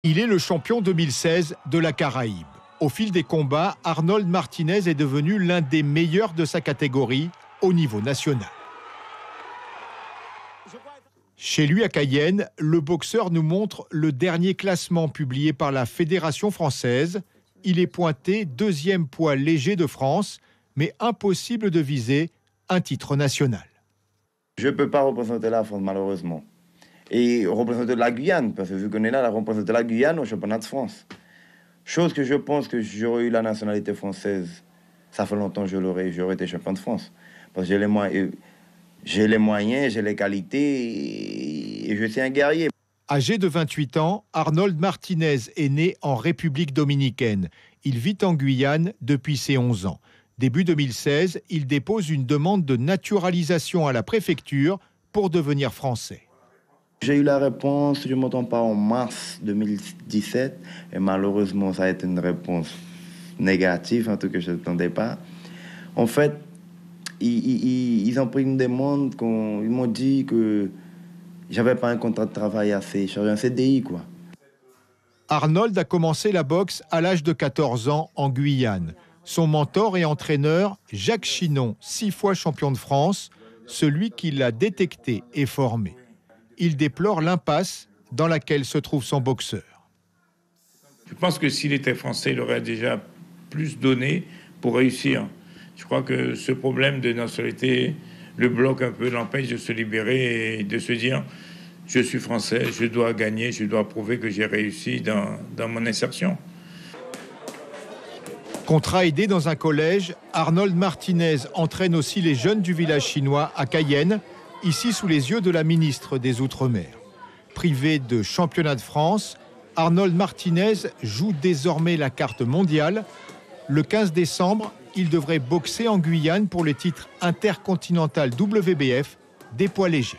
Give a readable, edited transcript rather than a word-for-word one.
Il est le champion 2016 de la Caraïbe. Au fil des combats, Arnold Martinez est devenu l'un des meilleurs de sa catégorie au niveau national. Chez lui à Cayenne, le boxeur nous montre le dernier classement publié par la Fédération française. Il est pointé deuxième poids léger de France, mais impossible de viser un titre national. Je ne peux pas représenter la France malheureusement. Et représenter la Guyane, parce que vu qu'on est là, représenter la Guyane au championnat de France. Chose que je pense que j'aurais eu la nationalité française, ça fait longtemps que j'aurais été champion de France. Parce que j'ai les moyens, j'ai les qualités et je suis un guerrier. Âgé de 28 ans, Arnold Martinez est né en République dominicaine. Il vit en Guyane depuis ses 11 ans. Début 2016, il dépose une demande de naturalisation à la préfecture pour devenir français. J'ai eu la réponse, je ne m'entends pas, en mars 2017. Et malheureusement, ça a été une réponse négative, en tout cas, je ne m'attendais pas. En fait, ils ont pris une demande, ils m'ont dit que je n'avais pas un contrat de travail assez, j'avais un CDI, quoi. Arnold a commencé la boxe à l'âge de 14 ans en Guyane. Son mentor et entraîneur, Jacques Chinon, 6 fois champion de France, celui qui l'a détecté et formé. Il déplore l'impasse dans laquelle se trouve son boxeur. Je pense que s'il était français, il aurait déjà plus donné pour réussir. Je crois que ce problème de nationalité le bloque un peu, l'empêche de se libérer et de se dire « je suis français, je dois gagner, je dois prouver que j'ai réussi dans mon insertion ». Contrat aidé dans un collège, Arnold Martinez entraîne aussi les jeunes du village chinois à Cayenne, ici sous les yeux de la ministre des Outre-mer. Privé de championnat de France, Arnold Martinez joue désormais la carte mondiale. Le 15 décembre, il devrait boxer en Guyane pour le titre intercontinental WBF des poids légers.